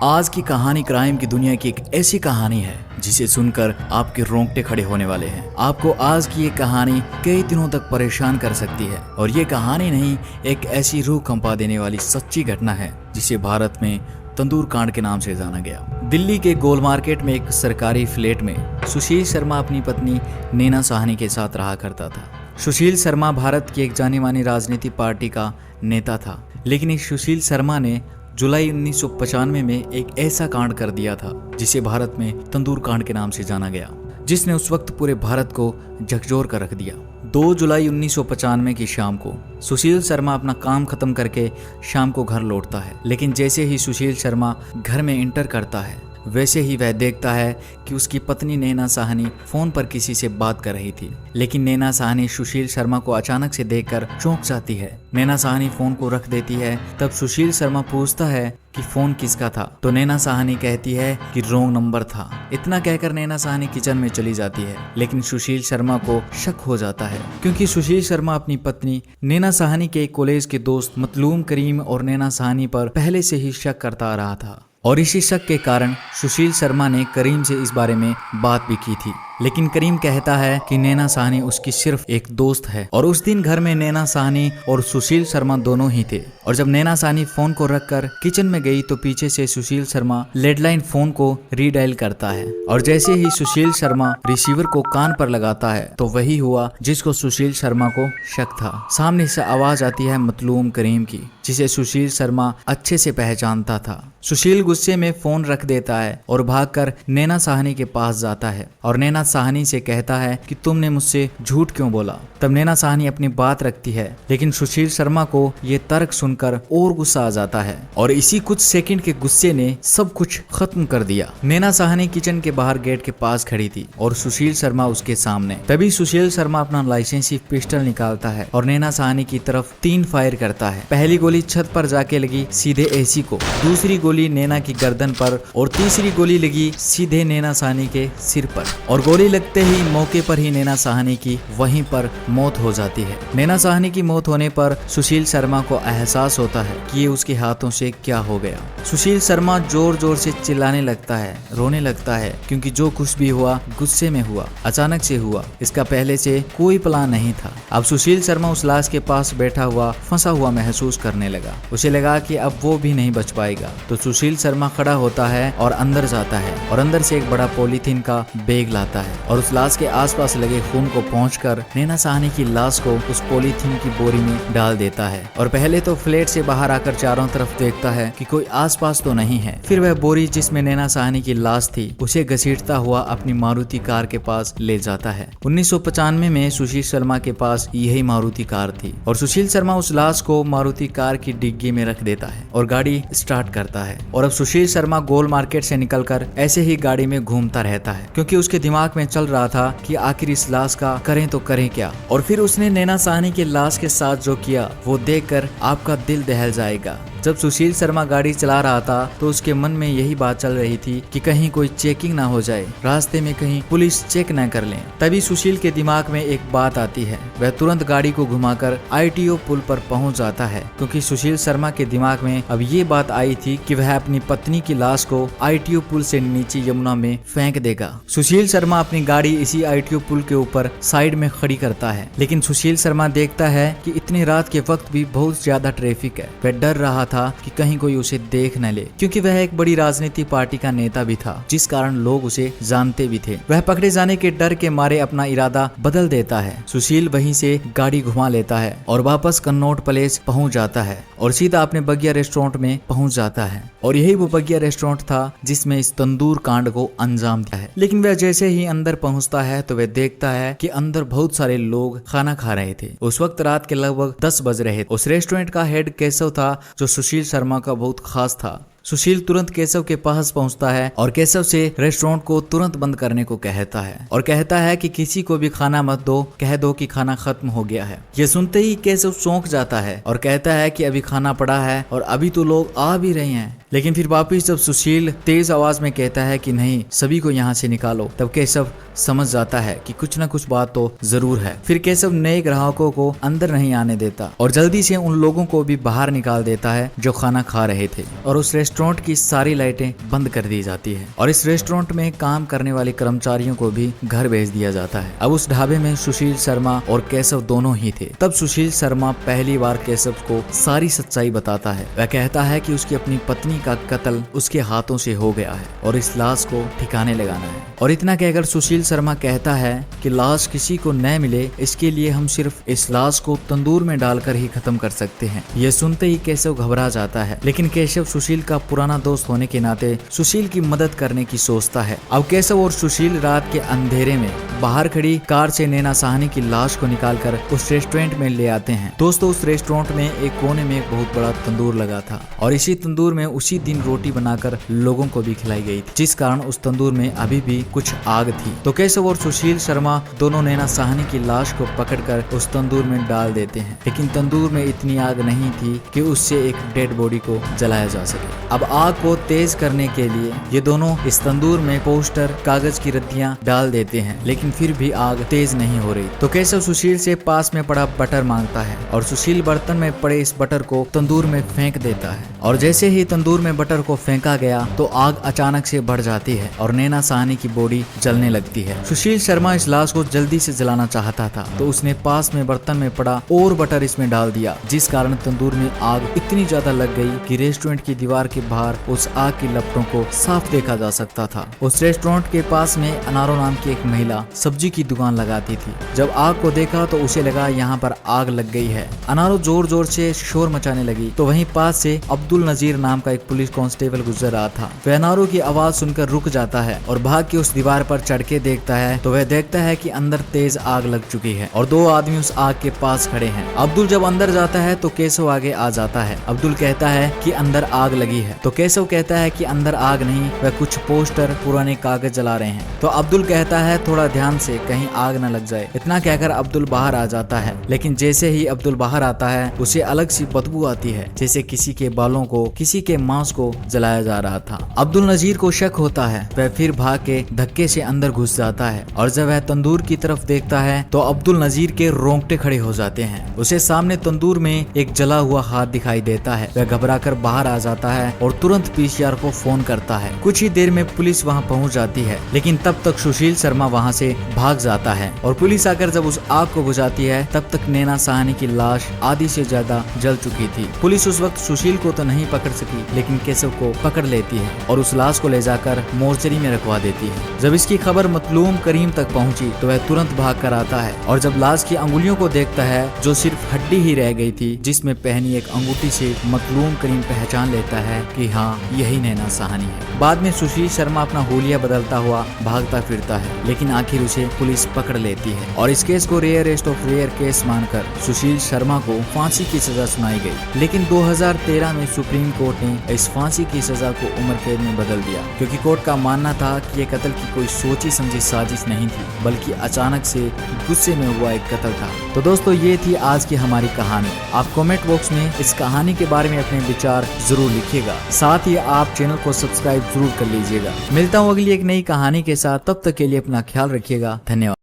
आज की कहानी क्राइम की दुनिया की एक ऐसी कहानी है जिसे सुनकर आपके रोंगटे खड़े होने वाले हैं। आपको आज की ये कहानी कई दिनों तक परेशान कर सकती है और ये कहानी नहीं, एक ऐसी रूह कंपा देने वाली सच्ची घटना है जिसे भारत में तंदूर कांड के नाम से जाना गया। दिल्ली के गोल मार्केट में एक सरकारी फ्लैट में सुशील शर्मा अपनी पत्नी नैना साहनी के साथ रहा करता था। सुशील शर्मा भारत की एक जानी मानी राजनीतिक पार्टी का नेता था, लेकिन इस सुशील शर्मा ने जुलाई 1995 में एक ऐसा कांड कर दिया था जिसे भारत में तंदूर कांड के नाम से जाना गया, जिसने उस वक्त पूरे भारत को झकझोर कर रख दिया। 2 जुलाई 1995 की शाम को सुशील शर्मा अपना काम खत्म करके शाम को घर लौटता है, लेकिन जैसे ही सुशील शर्मा घर में एंटर करता है वैसे ही वह देखता है कि उसकी पत्नी नैना साहनी फोन पर किसी से बात कर रही थी। लेकिन नैना साहनी सुशील शर्मा को अचानक से देखकर चौंक जाती है। नैना साहनी फोन को रख देती है। तब सुशील शर्मा पूछता है कि फोन किसका था, तो नैना साहनी कहती है कि रॉन्ग नंबर था। इतना कहकर नैना साहनी किचन में चली जाती है, लेकिन सुशील शर्मा को शक हो जाता है क्योंकि सुशील शर्मा अपनी पत्नी नैना साहनी के कॉलेज के दोस्त मतलूम करीम और नैना साहनी पर पहले से ही शक करता आ रहा था। और इसी शक के कारण सुशील शर्मा ने करीम से इस बारे में बात भी की थी, लेकिन करीम कहता है कि नैना साहनी उसकी सिर्फ एक दोस्त है। और उस दिन घर में नैना साहनी और सुशील शर्मा दोनों ही थे। और जब नैना साहनी फोन को रखकर किचन में गई तो पीछे से सुशील शर्मा लैंडलाइन फोन को रीडायल करता है। और जैसे ही सुशील शर्मा रिसीवर को कान पर लगाता है तो वही हुआ जिसको सुशील शर्मा को शक था। सामने से आवाज आती है मतलूम करीम की, जिसे सुशील शर्मा अच्छे से पहचानता था। सुशील गुस्से में फोन रख देता है और भागकर नैना साहनी के पास जाता है और नैना साहनी से कहता है कि तुमने मुझसे झूठ क्यों बोला। तब नैना साहनी अपनी बात रखती है, लेकिन सुशील शर्मा को ये तर्क सुनकर और गुस्सा आ जाता है और इसी कुछ सेकंड के गुस्से ने सब कुछ खत्म कर दिया। नैना साहनी किचन के बाहर गेट के पास खड़ी थी और सुशील शर्मा उसके सामने। तभी सुशील शर्मा अपना लाइसेंसी पिस्टल निकालता है और नैना साहनी की तरफ 3 फायर करता है। पहली गोली छत पर जाके लगी सीधे एसी को, दूसरी गोली नैना की गर्दन पर और तीसरी गोली लगी सीधे नैना साहनी के सिर पर। और गोली लगते ही मौके पर ही नैना साहनी की वहीं पर मौत हो जाती है। नैना साहनी की मौत होने पर सुशील शर्मा को एहसास होता है कि ये उसके हाथों से क्या हो गया। सुशील शर्मा जोर जोर से चिल्लाने लगता है, रोने लगता है, क्योंकि जो कुछ भी हुआ गुस्से में हुआ, अचानक से हुआ, इसका पहले से कोई प्लान नहीं था। अब सुशील शर्मा उस लाश के पास बैठा हुआ फंसा हुआ महसूस करने लगा। उसे लगा कि अब वो भी नहीं बच पाएगा। तो सुशील शर्मा खड़ा होता है और अंदर जाता है और अंदर से एक बड़ा पॉलीथीन का बैग लाता है और उस लाश के आसपास लगे खून को पहुंचकर नैना साहनी की लाश को उस पॉलीथीन की बोरी में डाल देता है। और पहले तो फ्लैट से बाहर आकर चारों तरफ देखता है कि कोई आसपास तो नहीं है। फिर वह बोरी जिसमें नैना साहनी की लाश थी उसे घसीटता हुआ अपनी मारुति कार के पास ले जाता है। 1995 में सुशील शर्मा के पास यही मारुति कार थी और सुशील शर्मा उस लाश को मारुति कार की डिग्गी में रख देता है और गाड़ी स्टार्ट करता है। और अब सुशील शर्मा गोल मार्केट से निकलकर ऐसे ही गाड़ी में घूमता रहता है, क्योंकि उसके दिमाग में चल रहा था कि आखिर इस लाश का करें तो करें क्या। और फिर उसने नैना साहनी के लाश के साथ जो किया वो देखकर आपका दिल दहल जाएगा। जब सुशील शर्मा गाड़ी चला रहा था तो उसके मन में यही बात चल रही थी कि कहीं कोई चेकिंग ना हो जाए, रास्ते में कहीं पुलिस चेक ना कर लें। तभी सुशील के दिमाग में एक बात आती है। वह तुरंत गाड़ी को घुमाकर ITO पुल पर पहुंच जाता है, क्योंकि सुशील शर्मा के दिमाग में अब ये बात आई थी कि वह अपनी पत्नी की लाश को ITO पुल से नीचे यमुना में फेंक देगा। सुशील शर्मा अपनी गाड़ी इसी ITO पुल के ऊपर साइड में खड़ी करता है, लेकिन सुशील शर्मा देखता है कि इतनी रात के वक्त भी बहुत ज्यादा ट्रैफिक है। वह डर रहा था कि कहीं कोई उसे देख न ले, क्योंकि वह एक बड़ी राजनीतिक पार्टी का नेता भी था, जिस कारण लोग उसे जानते भी थे। वह पकड़े जाने के डर के मारे अपना इरादा बदल देता है। सुशील वहीं से गाड़ी घुमा लेता है और वापस कन्नौट पैलेस पहुंच जाता है और सीधा अपने बगिया रेस्टोरेंट में पहुंच जाता है। और यही वो बगिया रेस्टोरेंट था जिसमें इस तंदूर कांड को अंजाम दिया है। लेकिन वह जैसे ही अंदर पहुंचता है तो वह देखता है कि अंदर बहुत सारे लोग खाना खा रहे थे। उस वक्त रात के लगभग 10 बज रहे थे। उस रेस्टोरेंट का हेड केशव था, जो सुशील शर्मा का बहुत खास था। सुशील तुरंत केशव के पास पहुंचता है और केशव से रेस्टोरेंट को तुरंत बंद करने को कहता है और कहता है कि किसी को भी खाना मत दो, कह दो कि खाना खत्म हो गया है। ये सुनते ही केशव चौंक जाता है और कहता है कि अभी खाना पड़ा है और अभी तो लोग आ भी रहे हैं। लेकिन फिर वापिस जब सुशील तेज आवाज में कहता है कि नहीं, सभी को यहाँ से निकालो, तब केशव समझ जाता है कि कुछ न कुछ बात तो जरूर है। फिर केशव नए ग्राहकों को अंदर नहीं आने देता और जल्दी से उन लोगों को भी बाहर निकाल देता है जो खाना खा रहे थे और उस रेस्टोरेंट की सारी लाइटें बंद कर दी जाती है और इस रेस्टोरेंट में काम करने वाले कर्मचारियों को भी घर भेज दिया जाता है। अब उस ढाबे में सुशील शर्मा और केशव दोनों ही थे। तब सुशील शर्मा पहली बार केशव को सारी सच्चाई बताता है। वह कहता है कि उसकी अपनी पत्नी का कत्ल उसके हाथों से हो गया है और इस लाश को ठिकाने लगाना है। और इतना कहकर सुशील शर्मा कहता है कि लाश किसी को न मिले इसके लिए हम सिर्फ इस लाश को तंदूर में डालकर ही खत्म कर सकते हैं। ये सुनते ही केशव घबरा जाता है, लेकिन केशव सुशील का पुराना दोस्त होने के नाते सुशील की मदद करने की सोचता है। अब केशव और सुशील रात के अंधेरे में बाहर खड़ी कार से नैना साहनी की लाश को निकालकर उस रेस्टोरेंट में ले आते हैं। दोस्तों, उस रेस्टोरेंट में एक कोने में एक बहुत बड़ा तंदूर लगा था और इसी तंदूर में उसी दिन रोटी बनाकर लोगों को भी खिलाई गई थी, जिस कारण उस तंदूर में अभी भी कुछ आग थी। तो केशव और सुशील शर्मा दोनों नैना साहनी की लाश को पकड़कर उस तंदूर में डाल देते हैं, लेकिन तंदूर में इतनी आग नहीं थी कि उससे एक डेड बॉडी को जलाया जा सके। अब आग को तेज करने के लिए ये दोनों इस तंदूर में पोस्टर, कागज की रद्दियां डाल देते हैं, लेकिन फिर भी आग तेज नहीं हो रही। तो केशव सुशील से पास में पड़ा बटर मांगता है और सुशील बर्तन में पड़े इस बटर को तंदूर में फेंक देता है और जैसे ही तंदूर में बटर को फेंका गया तो आग अचानक से बढ़ जाती है और नैना साहनी की बॉडी जलने लगती है। सुशील शर्मा इस लाश को जल्दी से जलाना चाहता था तो उसने पास में बर्तन में पड़ा और बटर इसमें डाल दिया, जिस कारण तंदूर में आग इतनी ज्यादा लग गई कि रेस्टोरेंट की दीवार के बाहर उस आग की लपटों को साफ देखा जा सकता था। उस रेस्टोरेंट के पास में अनारो नाम की एक महिला सब्जी की दुकान लगाती थी। जब आग को देखा तो उसे लगा यहाँ पर आग लग गई है। अनारो जोर जोर से शोर मचाने लगी तो वहीं पास से अब्दुल नजीर नाम का एक पुलिस कांस्टेबल गुजर रहा था। वह अनारो की आवाज सुनकर रुक जाता है और भाग के उस दीवार पर चढ़ के देखता है तो वह देखता है कि अंदर तेज आग लग चुकी है और दो आदमी उस आग के पास खड़े हैं। अब्दुल जब अंदर जाता है तो केशव आगे आ जाता है। अब्दुल कहता है कि अंदर आग लगी है तो केशव कहता है कि अंदर आग नहीं, वह कुछ पोस्टर, पुराने कागज जला रहे हैं। तो अब्दुल कहता है थोड़ा ध्यान से, कहीं आग न लग जाए। इतना कहकर अब्दुल बाहर आ जाता है, लेकिन जैसे ही अब्दुल बाहर आता है उसे अलग सी बदबू आती है, जैसे किसी के बालों को, किसी के मांस को जलाया जा रहा था। अब्दुल नजीर को शक होता है, वह फिर भाग के धक्के से अंदर घुस जाता है और जब वह तंदूर की तरफ देखता है तो अब्दुल नजीर के रोंगटे खड़े हो जाते हैं। उसे सामने तंदूर में एक जला हुआ हाथ दिखाई देता है। वह घबराकर बाहर आ जाता है और तुरंत पीसीआर को फोन करता है। कुछ ही देर में पुलिस वहां पहुंच जाती है, लेकिन तब तक सुशील शर्मा वहां से भाग जाता है और पुलिस आकर जब उस आग को बुझाती है तब तक नैना साहनी की लाश आधी से ज्यादा जल चुकी थी। पुलिस उस वक्त सुशील को तो नहीं पकड़ सकी, लेकिन केशव को पकड़ लेती है और उस लाश को ले जाकर मोर्चरी में रखवा देती है। जब इसकी खबर मतलूम करीम तक पहुंची तो वह तुरंत भाग कर आता है और जब लाश की अंगुलियों को देखता है जो सिर्फ हड्डी ही रह गई थी, जिसमें पहनी एक अंगूठी से मतलूम करीम पहचान लेता है कि हाँ, यही नैना साहनी है। बाद में सुशील शर्मा अपना हुलिया बदलता हुआ भागता फिरता है, लेकिन आखिर उसे पुलिस पकड़ लेती है और इस केस को रेयरेस्ट ऑफ रेयर केस मानकर सुशील शर्मा को फांसी की सजा सुनाई गई। लेकिन 2013 में सुप्रीम कोर्ट ने इस फांसी की सजा को उम्र कैद में बदल दिया, क्योंकि कोर्ट का मानना था कि ये कत्ल की कोई सोची समझी साजिश नहीं थी, बल्कि अचानक से गुस्से में हुआ एक कत्ल था। तो दोस्तों, ये थी आज की हमारी कहानी। आप कमेंट बॉक्स में इस कहानी के बारे में अपने विचार जरूर लिखिएगा। साथ ही आप चैनल को सब्सक्राइब जरूर कर लीजिएगा। मिलता हूँ अगली एक नई कहानी के साथ, तब तक के लिए अपना ख्याल रखिएगा। धन्यवाद।